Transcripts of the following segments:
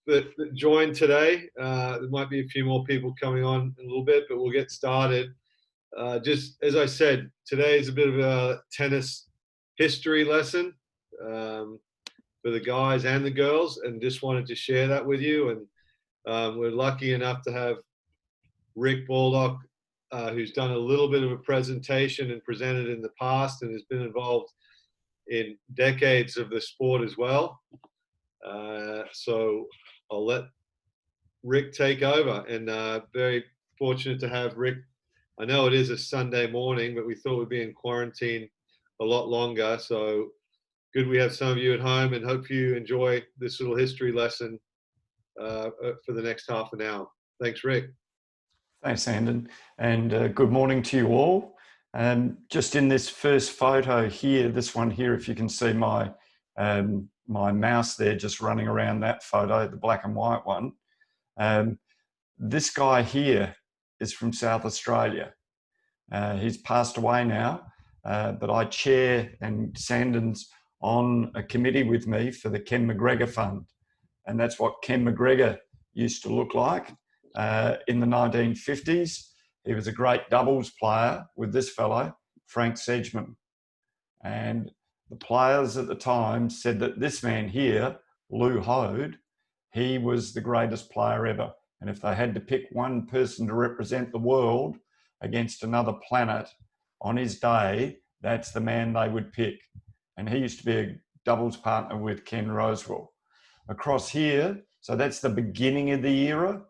that joined today. There might be a few more people coming on in a little bit, but we'll get started. Just as I said, today is a bit of a tennis history lesson for the guys and the girls, and just wanted to share that with you. And we're lucky enough to have Rick Baldock, who's done a little bit of a presentation and presented in the past and has been involved in decades of the sport as well. So I'll let Rick take over, and very fortunate to have Rick. I know it is a Sunday morning, but we thought we'd be in quarantine a lot longer. So good we have some of you at home, and hope you enjoy this little history lesson for the next half an hour. Thanks, Rick. Thanks, Andon, and good morning to you all. Just in this first photo here, this one here, if you can see my my mouse there just running around that photo, the black and white one. This guy here is from South Australia. He's passed away now, but I chair, and Sandon's on a committee with me for the Ken McGregor Fund. And that's what Ken McGregor used to look like in the 1950s. He was a great doubles player with this fellow, Frank Sedgman. And the players at the time said that this man here, Lou Hode, he was the greatest player ever. And if they had to pick one person to represent the world against another planet on his day, that's the man they would pick. And he used to be a doubles partner with Ken Rosewell. Across here, so that's the beginning of the era.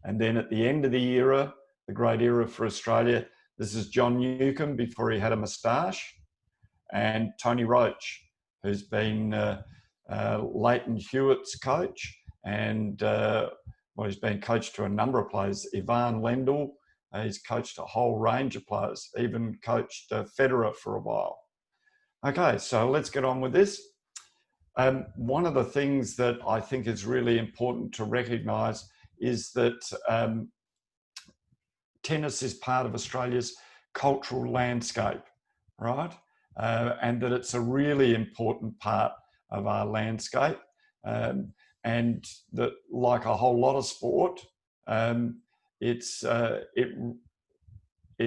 And then at the end of the era, the great era for Australia, this is John Newcombe before he had a moustache, and Tony Roach, who's been Leighton Hewitt's coach, and he's been coached to a number of players. Ivan Lendl, he's coached a whole range of players, even coached Federer for a while. Okay, so let's get on with this. One of the things that I think is really important to recognise is that tennis is part of Australia's cultural landscape, right? And that it's a really important part of our landscape. And that, like a whole lot of sport, it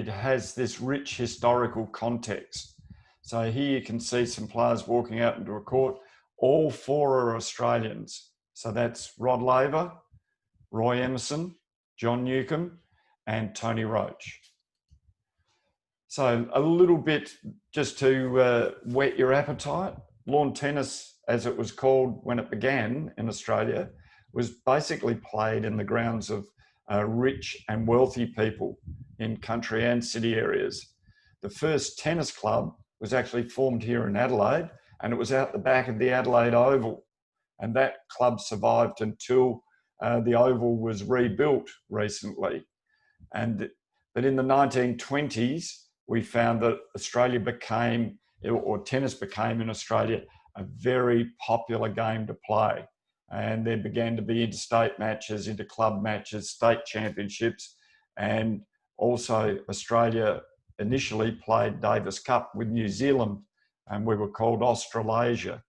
has this rich historical context. So here you can see some players walking out into a court. All four are Australians. So that's Rod Laver, Roy Emerson, John Newcombe, and Tony Roach. So a little bit just to whet your appetite. Lawn tennis, as it was called when it began in Australia, was basically played in the grounds of rich and wealthy people in country and city areas. The first tennis club was actually formed here in Adelaide, and it was out the back of the Adelaide Oval. And that club survived until the Oval was rebuilt recently. But in the 1920s, we found that Australia became, or tennis became in Australia, a very popular game to play. And there began to be interstate matches, inter-club matches, state championships, and also Australia initially played Davis Cup with New Zealand, and we were called Australasia.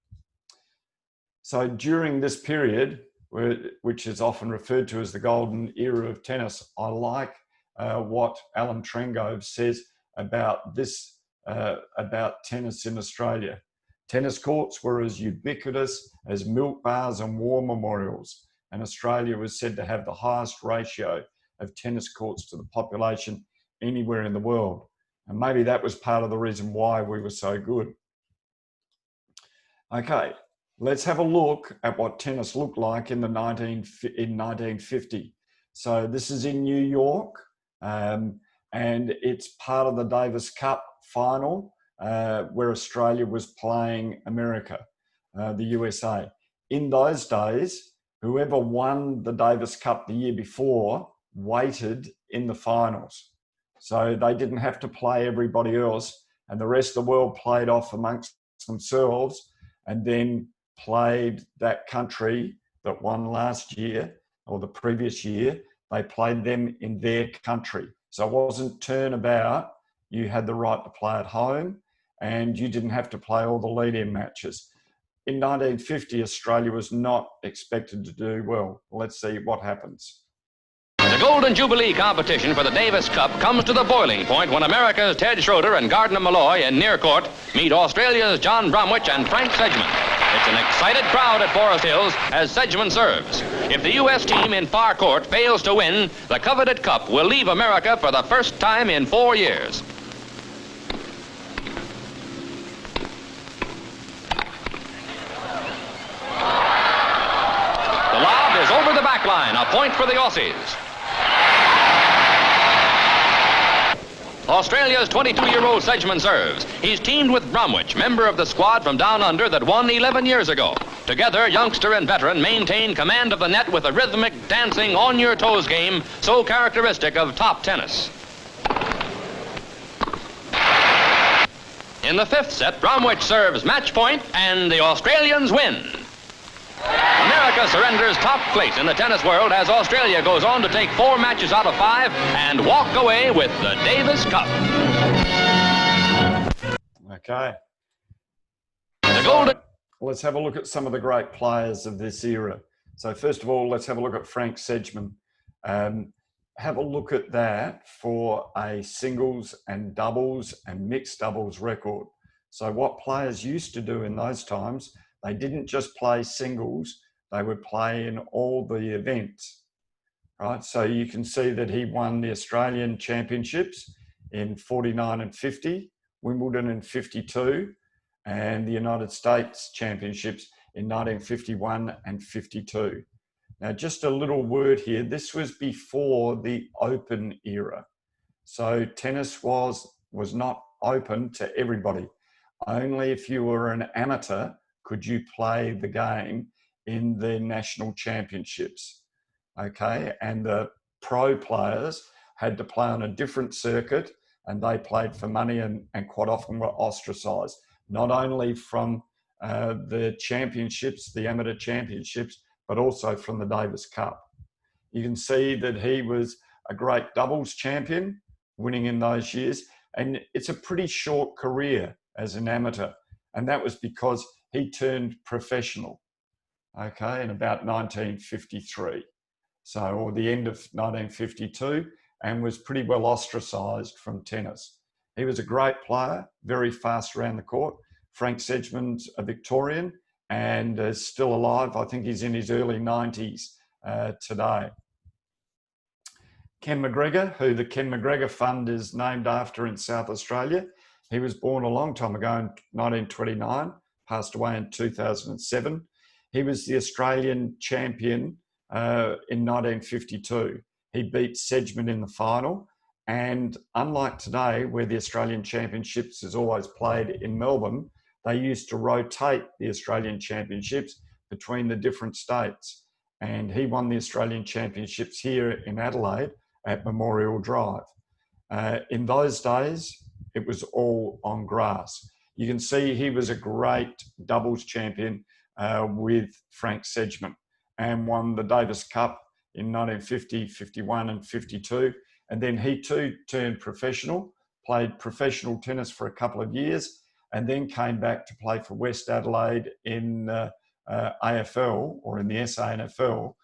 So during this period, which is often referred to as the golden era of tennis, I like what Alan Trengove says about this, about tennis in Australia. Tennis courts were as ubiquitous as milk bars and war memorials, and Australia was said to have the highest ratio of tennis courts to the population anywhere in the world. And maybe that was part of the reason why we were so good. Okay, let's have a look at what tennis looked like in 1950. So this is in New York, and it's part of the Davis Cup final, where Australia was playing America, the USA. In those days, whoever won the Davis Cup the year before waited in the finals. So they didn't have to play everybody else, and the rest of the world played off amongst themselves and then played that country that won last year or the previous year. They played them in their country. So it wasn't turnabout. You had the right to play at home, and you didn't have to play all the lead-in matches. in 1950, Australia was not expected to do well. Let's see what happens. The Golden Jubilee competition for the Davis Cup comes to the boiling point when America's Ted Schroeder and Gardner Malloy in near court meet Australia's John Bromwich and Frank Sedgman. It's an excited crowd at Forest Hills as Sedgman serves. If the U.S. team in far court fails to win, the coveted cup will leave America for the first time in 4 years. The lob is over the back line, a point for the Aussies. Australia's 22-year-old Sedgman serves. He's teamed with Bromwich, member of the squad from down under that won 11 years ago. Together, youngster and veteran maintain command of the net with a rhythmic, dancing, on-your-toes game so characteristic of top tennis. In the fifth set, Bromwich serves match point, and the Australians win. America surrenders top place in the tennis world as Australia goes on to take 4 matches out of 5 and walk away with the Davis Cup. Okay. The Golden... Let's have a look at some of the great players of this era. So first of all, let's have a look at Frank Sedgman. Have a look at that for a singles and doubles and mixed doubles record. So what players used to do in those times, they didn't just play singles, they would play in all the events, right? So you can see that he won the Australian Championships in 49 and 50, Wimbledon in 52, and the United States Championships in 1951 and 52. Now, just a little word here. This was before the Open era. So tennis was not open to everybody. Only if you were an amateur could you play the game in the national championships, okay? And the pro players had to play on a different circuit, and they played for money and quite often were ostracised, not only from the championships, the amateur championships, but also from the Davis Cup. You can see that he was a great doubles champion, winning in those years, and it's a pretty short career as an amateur, and that was because he turned professional, okay, in about 1953, so, or the end of 1952, and was pretty well ostracised from tennis. He was a great player, very fast around the court. Frank Sedgman's a Victorian and is still alive. I think he's in his early 90s today. Ken McGregor, who the Ken McGregor Fund is named after in South Australia. He was born a long time ago in 1929, passed away in 2007. He was the Australian champion in 1952. He beat Sedgman in the final. And unlike today, where the Australian Championships is always played in Melbourne, they used to rotate the Australian Championships between the different states. And he won the Australian Championships here in Adelaide at Memorial Drive. In those days, it was all on grass. You can see he was a great doubles champion with Frank Sedgman and won the Davis Cup in 1950, 51 and 52. And then he too turned professional, played professional tennis for a couple of years, and then came back to play for West Adelaide in AFL or in the SANFL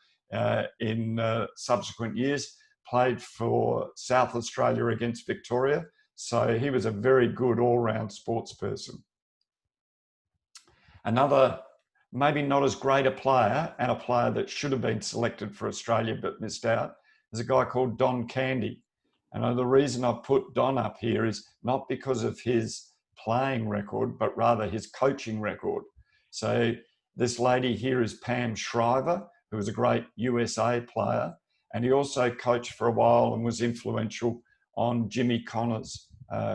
in subsequent years, played for South Australia against Victoria. So he was a very good all-round sports person. Another, maybe not as great a player, and a player that should have been selected for Australia but missed out, is a guy called Don Candy. And the reason I've put Don up here is not because of his playing record, but rather his coaching record. So this lady here is Pam Shriver, who was a great USA player. And he also coached for a while and was influential on Jimmy Connors,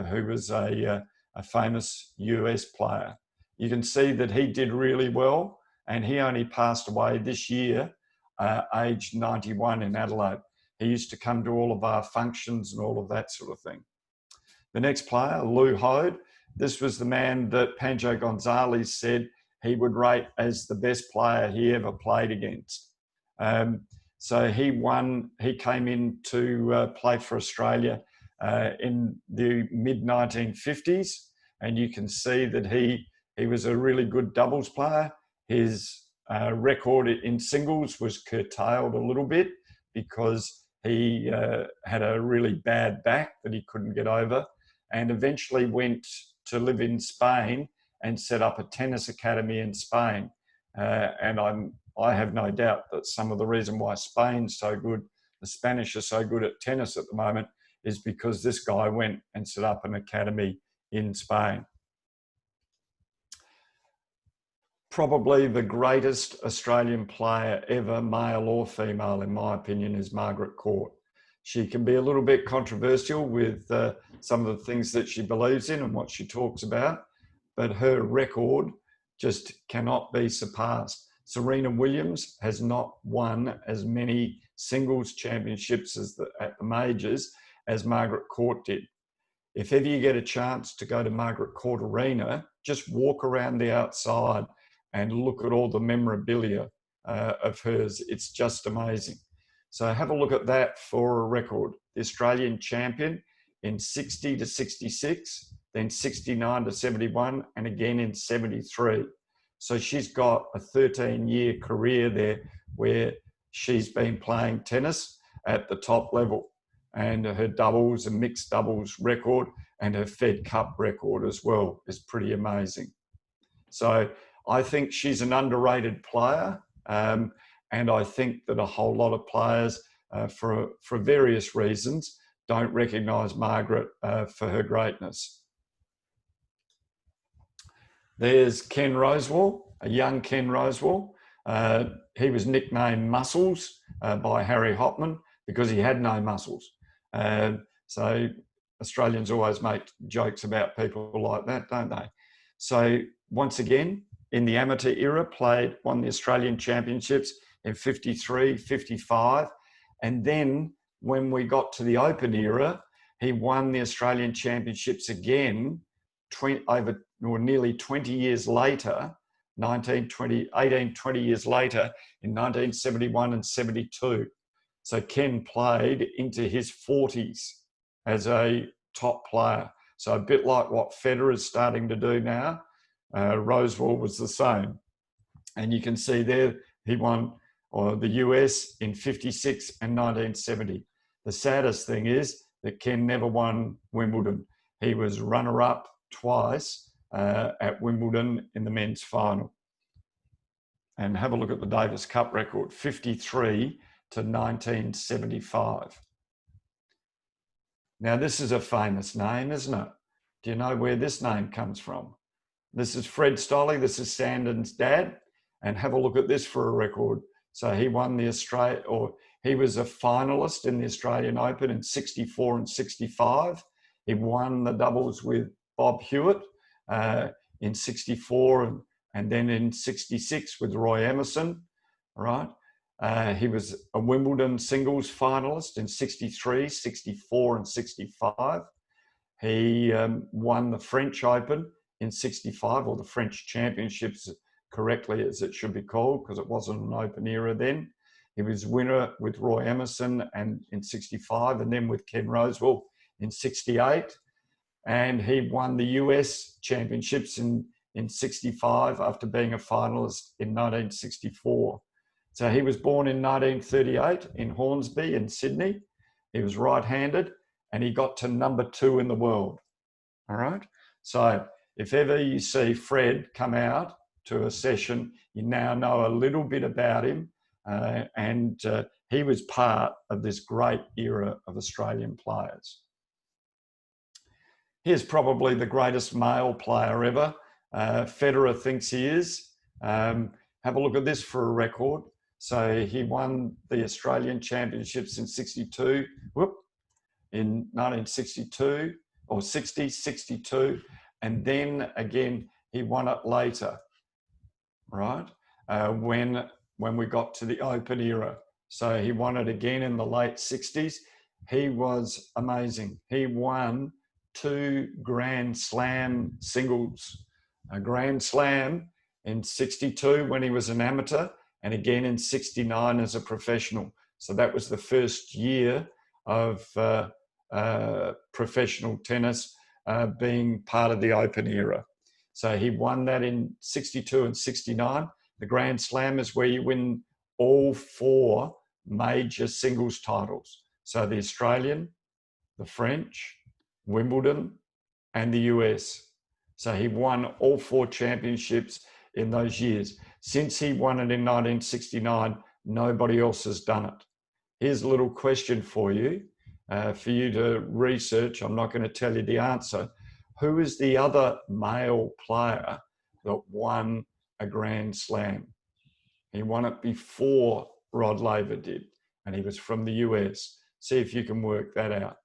who was a famous US player. You can see that he did really well, and he only passed away this year, aged 91 in Adelaide. He used to come to all of our functions and all of that sort of thing. The next player, Lou Hode, this was the man that Pancho Gonzalez said he would rate as the best player he ever played against. So he came in to play for Australia in the mid-1950s, and you can see that he was a really good doubles player. his record in singles was curtailed a little bit because he had a really bad back that he couldn't get over, and eventually went to live in Spain and set up a tennis academy in Spain. And I have no doubt that some of the reason why Spain's so good, the Spanish are so good at tennis at the moment, is because this guy went and set up an academy in Spain. Probably the greatest Australian player ever, male or female, in my opinion, is Margaret Court. She can be a little bit controversial with some of the things that she believes in and what she talks about, but her record just cannot be surpassed. Serena Williams has not won as many singles championships at the majors as Margaret Court did. If ever you get a chance to go to Margaret Court Arena, just walk around the outside and look at all the memorabilia of hers. It's just amazing. So have a look at that for a record. The Australian champion in 60 to 66, then 69 to 71, and again in 73. So she's got a 13-year career there where she's been playing tennis at the top level, and her doubles and mixed doubles record and her Fed Cup record as well is pretty amazing. So I think she's an underrated player, and I think that a whole lot of players, for various reasons, don't recognise Margaret for her greatness. There's Ken Rosewall, a young Ken Rosewall. He was nicknamed Muscles by Harry Hopman because he had no muscles. So Australians always make jokes about people like that, don't they? So once again, in the amateur era, won the Australian Championships in 53, 55. And then when we got to the Open era, he won the Australian Championships again nearly 20 years later, 18, 20 years later, in 1971 and 72. So Ken played into his 40s as a top player. So a bit like what Federer is starting to do now, Rosewall was the same. And you can see there, he won the US in 56 and 1970. The saddest thing is that Ken never won Wimbledon. He was runner-up twice at Wimbledon in the men's final. And have a look at the Davis Cup record, 53 to 1975. Now, this is a famous name, isn't it? Do you know where this name comes from? This is Fred Stolle. This is Sandon's dad. And have a look at this for a record. So he won he was a finalist in the Australian Open in 64 and 65. He won the doubles with Bob Hewitt in 64 and then in 66 with Roy Emerson, right? He was a Wimbledon singles finalist in 63, 64 and 65. He won the French Open in 65, or the French Championships correctly as it should be called, because it wasn't an open era then. He was winner with Roy Emerson and in 65, and then with Ken Rosewall in 68. And he won the US Championships in 65 after being a finalist in 1964. So he was born in 1938 in Hornsby in Sydney. He was right-handed and he got to number 2 in the world. All right. So if ever you see Fred come out to a session, you now know a little bit about him. And he was part of this great era of Australian players. Here's probably the greatest male player ever. Federer thinks he is. Have a look at this for a record. So he won the Australian Championships in 62, in 1962, or 60, 62, and then again, he won it later, right? When we got to the Open era. So he won it again in the late 60s. He was amazing. He won 2 Grand Slam singles, a Grand Slam in 62 when he was an amateur, and again in 69 as a professional. So that was the first year of professional tennis being part of the Open era. So he won that in 62 and 69. The Grand Slam is where you win all 4 major singles titles. So the Australian, the French, Wimbledon, and the US. So he won all 4 championships in those years. Since he won it in 1969, nobody else has done it. Here's a little question for you to research. I'm not going to tell you the answer. Who is the other male player that won a Grand Slam? He won it before Rod Laver did, and he was from the US. See if you can work that out.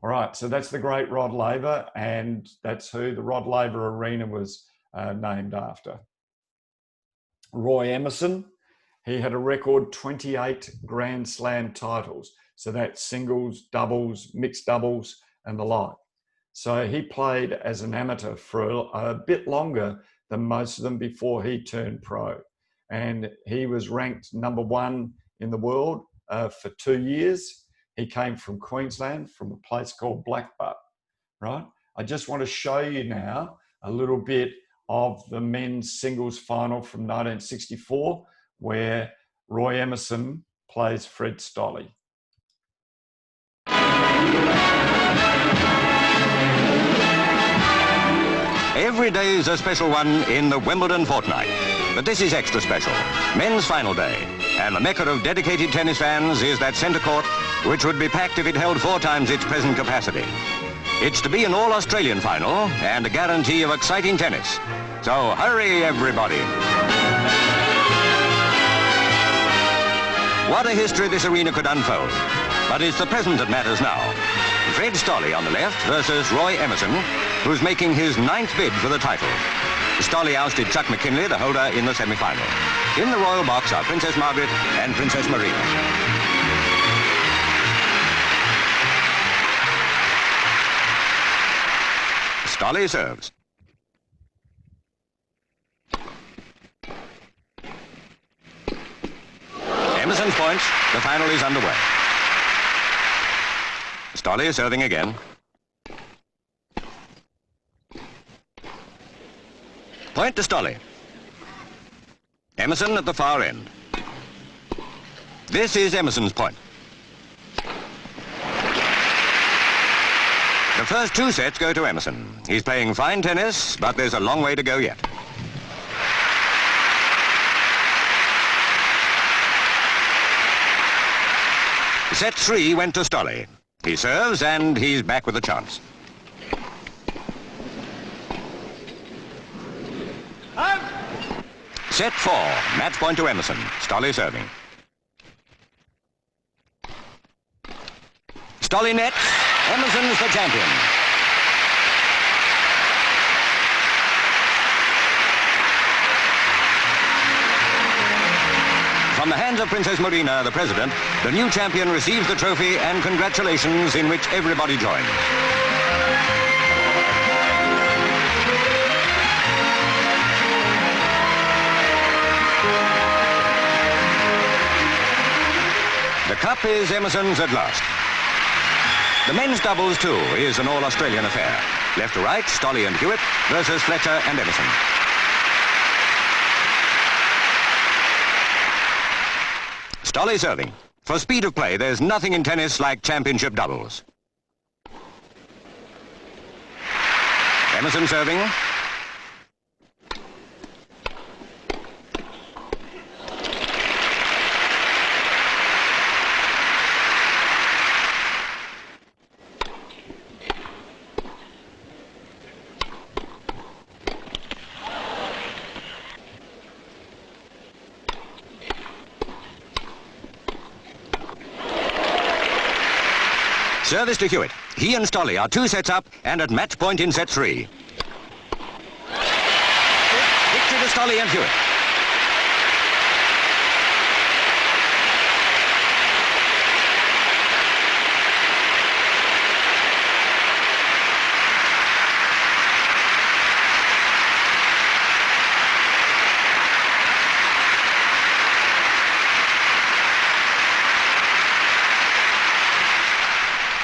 All right, so that's the great Rod Laver, and that's who the Rod Laver Arena was named after. Roy Emerson, he had a record 28 Grand Slam titles. So that's singles, doubles, mixed doubles, and the like. So he played as an amateur for a bit longer than most of them before he turned pro. And he was ranked #1 in the world for 2 years. He came from Queensland, from a place called Blackbutt, right? I just want to show you now a little bit of the men's singles final from 1964, where Roy Emerson plays Fred Stolle. Every day is a special one in the Wimbledon fortnight. But this is extra special, men's final day. And the mecca of dedicated tennis fans is that centre court, which would be packed if it held 4 times its present capacity. It's to be an all-Australian final and a guarantee of exciting tennis. So hurry, everybody. What a history this arena could unfold. But it's the present that matters now. Fred Stolle on the left versus Roy Emerson, who's making his 9th bid for the title. Stolle ousted Chuck McKinley, the holder, in the semi-final. In the royal box are Princess Margaret and Princess Maria. Stolle serves. Emerson's points. The final is underway. Stolle is serving again. Point to Stolle. Emerson at the far end. This is Emerson's point. The first 2 sets go to Emerson. He's playing fine tennis, but there's a long way to go yet. Set 3 went to Stolle. He serves, and he's back with a chance. Set 4, match point to Emerson. Stolle serving. Stolle nets. Emerson's the champion. From the hands of Princess Marina, the president, the new champion receives the trophy and congratulations in which everybody joins. The cup is Emerson's at last. The men's doubles, too, is an all-Australian affair. Left to right, Stolle and Hewitt versus Fletcher and Emerson. Stolle serving. For speed of play, there's nothing in tennis like championship doubles. Emerson serving. Service to Hewitt. He and Stolle are 2 sets up and at match point in set 3. Victory to Stolle and Hewitt.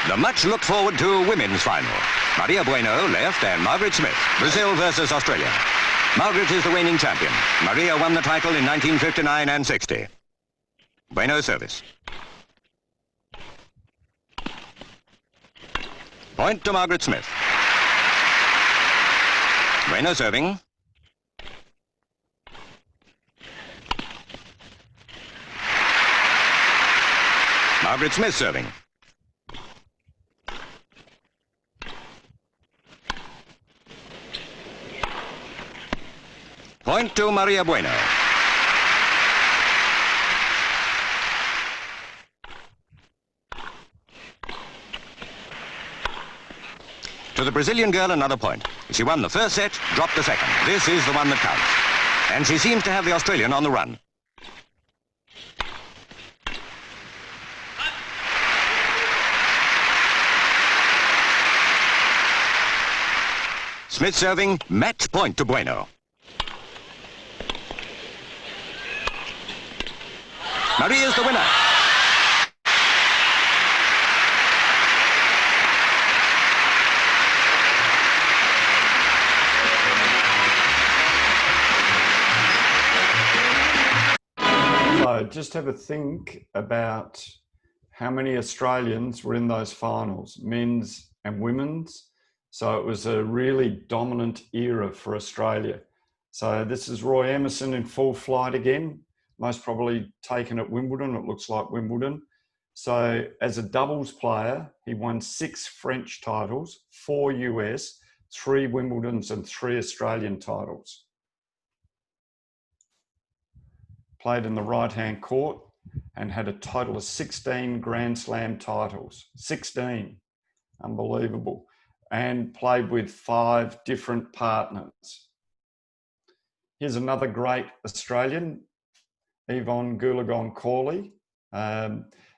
The much looked forward to women's final. Maria Bueno left and Margaret Smith. Brazil versus Australia. Margaret is the reigning champion. Maria won the title in 1959 and 60. Bueno service. Point to Margaret Smith. Bueno serving. Margaret Smith serving. Point to Maria Bueno. To the Brazilian girl, another point. She won the first set, dropped the second. This is the one that counts. And she seems to have the Australian on the run. Smith serving, match point to Bueno. Maria's the winner. So just have a think about how many Australians were in those finals, men's and women's. So it was a really dominant era for Australia. So this is Roy Emerson in full flight again, most probably taken at Wimbledon. It looks like Wimbledon. So as a doubles player, he won 6 French titles, 4 US, 3 Wimbledons and 3 Australian titles. Played in the right-hand court and had a total of 16 Grand Slam titles. 16, unbelievable. And played with 5 different partners. Here's another great Australian, Yvonne Goolagong-Cawley.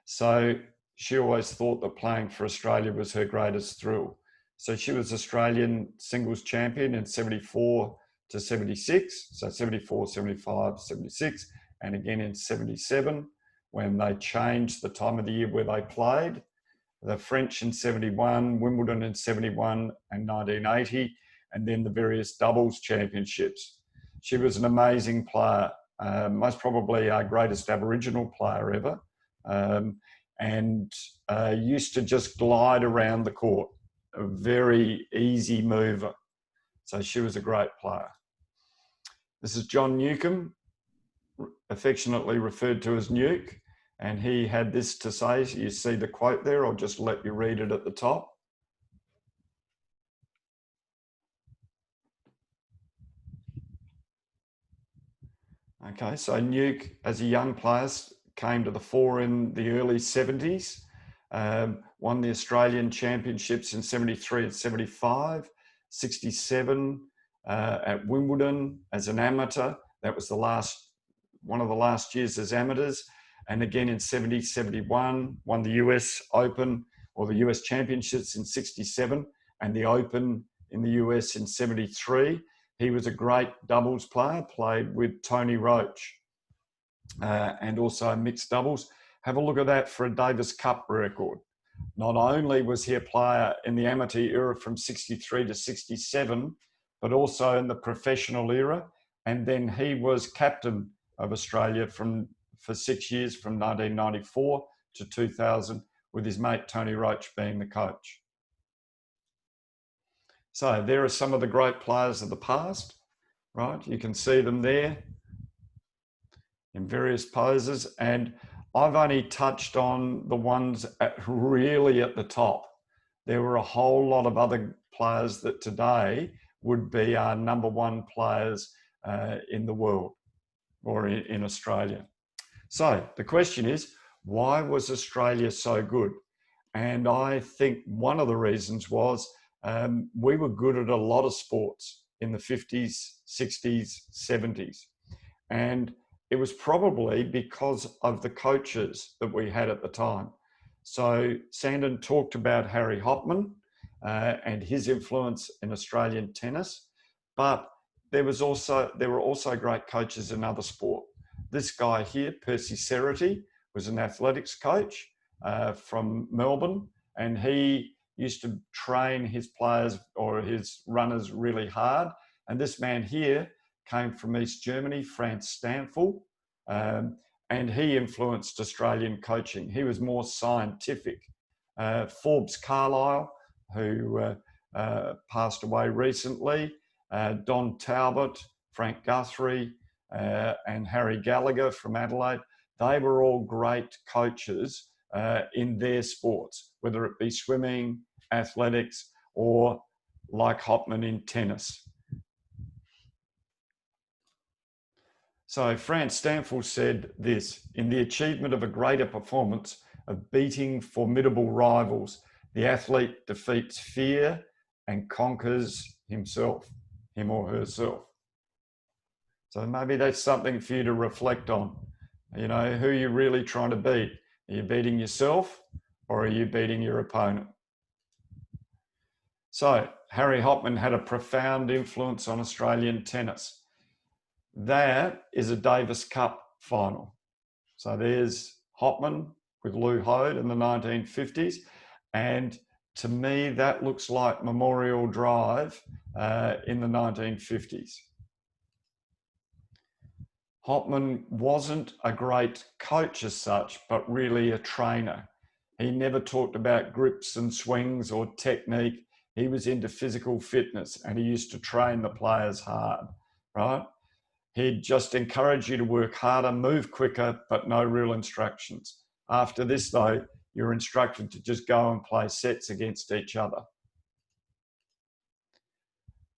So she always thought that playing for Australia was her greatest thrill. So she was Australian singles champion in 74 to 76, so 74, 75, 76, and again in 77 when they changed the time of the year where they played. The French in 71, Wimbledon in 71 and 1980, and then the various doubles championships. She was an amazing player, most probably our greatest Aboriginal player ever, and used to just glide around the court, a very easy mover. So she was a great player. This is John Newcombe, affectionately referred to as Nuke. And he had this to say. You see the quote there, I'll just let you read it at the top. Okay, so Nuke, as a young player, came to the fore in the early 70s, won the Australian Championships in 73 and 75, 67 at Wimbledon as an amateur. That was one of the last years as amateurs. And again in 70, 71, won the US Open or the US Championships in 67 and the Open in the US in 73. He was a great doubles player, played with Tony Roach and also mixed doubles. Have a look at that for a Davis Cup record. Not only was he a player in the amateur era from 63 to 67, but also in the professional era. And then he was captain of Australia for 6 years, from 1994 to 2000, with his mate Tony Roach being the coach. So there are some of the great players of the past, right? You can see them there in various poses. And I've only touched on the ones really at the top. There were a whole lot of other players that today would be our #1 players in the world or in Australia. So the question is, why was Australia so good? And I think one of the reasons was we were good at a lot of sports in the 50s, 60s, 70s. And it was probably because of the coaches that we had at the time. So Sandon talked about Harry Hopman and his influence in Australian tennis, but there were also great coaches in other sport. This guy here, Percy Cerruti, was an athletics coach from Melbourne, and he used to train his players or his runners really hard. And this man here came from East Germany, Franz Stanfel, and he influenced Australian coaching. He was more scientific. Forbes Carlyle, who passed away recently, Don Talbot, Frank Guthrie, and Harry Gallagher from Adelaide, they were all great coaches in their sports, whether it be swimming, athletics, or like Hopman in tennis. So Franz Stanfel said this: in the achievement of a greater performance of beating formidable rivals, the athlete defeats fear and conquers himself, him or herself. So maybe that's something for you to reflect on. You know, who are you really trying to beat? Are you beating yourself or are you beating your opponent? So Harry Hopman had a profound influence on Australian tennis. That is a Davis Cup final. So there's Hopman with Lou Hode in the 1950s. And to me, that looks like Memorial Drive in the 1950s. Hopman wasn't a great coach as such, but really a trainer. He never talked about grips and swings or technique. He was into physical fitness and he used to train the players hard, right? He'd just encourage you to work harder, move quicker, but no real instructions. After this, though, you're instructed to just go and play sets against each other.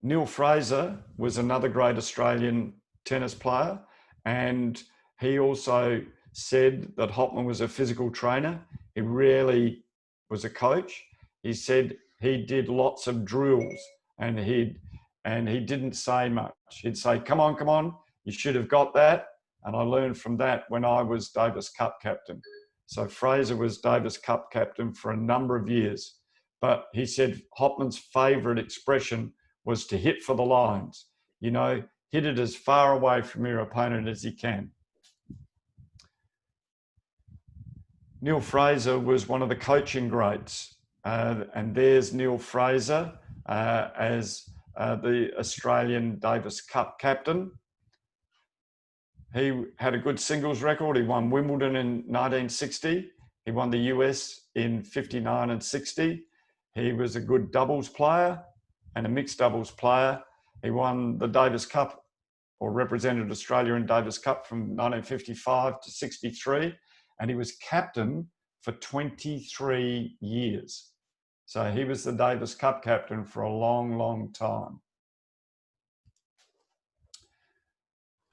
Neil Fraser was another great Australian tennis player, and he also said that Hopman was a physical trainer. He rarely was a coach. He said he did lots of drills and he didn't say much. He'd say, come on, you should have got that. And I learned from that when I was Davis Cup captain. So Fraser was Davis Cup captain for a number of years. But he said Hopman's favourite expression was to hit for the lines. You know, hit it as far away from your opponent as he can. Neil Fraser was one of the coaching greats. And there's Neil Fraser as the Australian Davis Cup captain. He had a good singles record. He won Wimbledon in 1960. He won the US in 59 and 60. He was a good doubles player and a mixed doubles player. He won the Davis Cup, or represented Australia in Davis Cup, from 1955 to 63. And he was captain for 23 years. So he was the Davis Cup captain for a long, long time.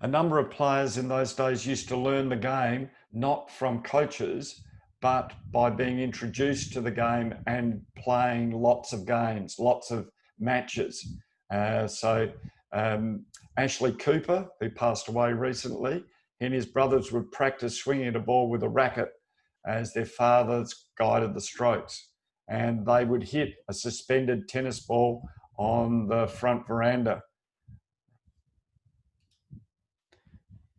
A number of players in those days used to learn the game, not from coaches, but by being introduced to the game and playing lots of games, lots of matches. Ashley Cooper, who passed away recently, he and his brothers would practice swinging a ball with a racket as their fathers guided the strokes. And they would hit a suspended tennis ball on the front veranda.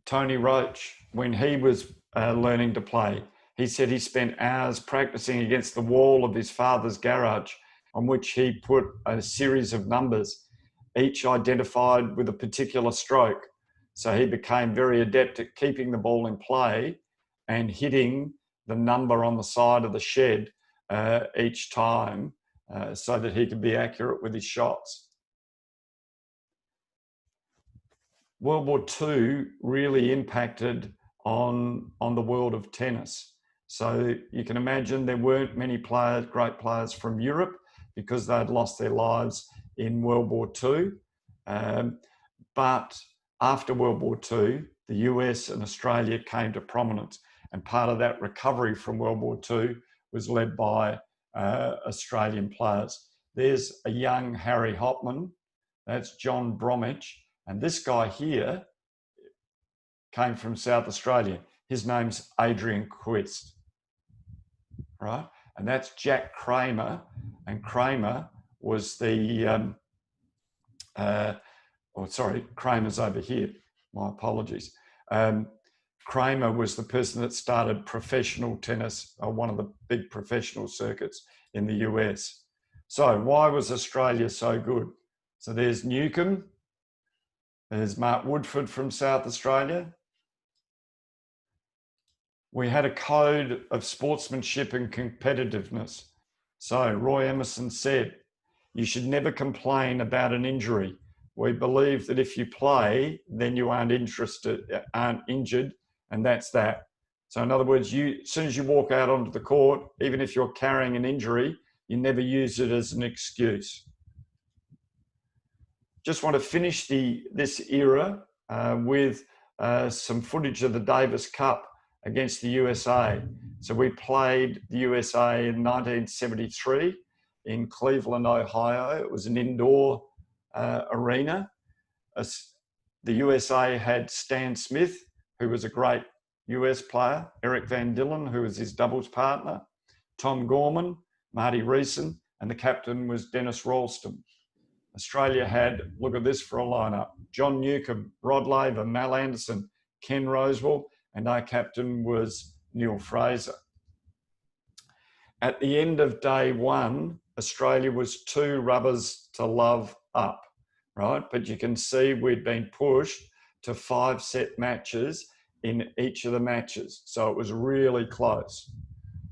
Tony Roach, when he was learning to play, he said he spent hours practicing against the wall of his father's garage, on which he put a series of numbers, each identified with a particular stroke. So he became very adept at keeping the ball in play and hitting the number on the side of the shed each time so that he could be accurate with his shots. World War II really impacted on the world of tennis. So you can imagine there weren't many players, great players from Europe, because they'd lost their lives in World War II. But after World War II, the US and Australia came to prominence. And part of that recovery from World War II was led by Australian players. There's a young Harry Hopman. That's John Bromwich. And this guy here came from South Australia. His name's Adrian Quist, right? And that's Jack Kramer. And Kramer was the, Kramer's over here. My apologies. Kramer was the person that started professional tennis, one of the big professional circuits in the US. So why was Australia so good? So there's Newcombe, There's Mark Woodford from South Australia. We had a code of sportsmanship and competitiveness. So Roy Emerson said, you should never complain about an injury. We believe that if you play, then you aren't injured, and that's that. So in other words, as soon as you walk out onto the court, even if you're carrying an injury, you never use it as an excuse. Just want to finish this era with some footage of the Davis Cup against the USA. So we played the USA in 1973 in Cleveland, Ohio. It was an indoor arena. The USA had Stan Smith, who was a great US player, Eric Van Dillen, who was his doubles partner, Tom Gorman, Marty Reeson, and the captain was Dennis Ralston. Australia had, look at this for a lineup, John Newcombe, Rod Laver, Mal Anderson, Ken Rosewell, and our captain was Neil Fraser. At the end of day one, Australia was 2 rubbers to love up, right? But you can see we'd been pushed to 5-set matches in each of the matches. So it was really close.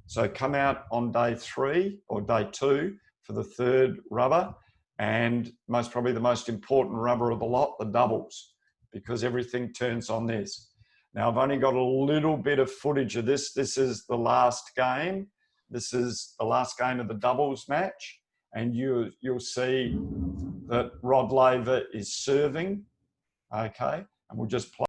So come out on day 3 or day 2 for the 3rd rubber, and most probably the most important rubber of the lot, the doubles, because everything turns on this. Now, I've only got a little bit of footage of this. This is the last game. This is the last game of the doubles match. And you'll see that Rod Laver is serving, okay? And we'll just play.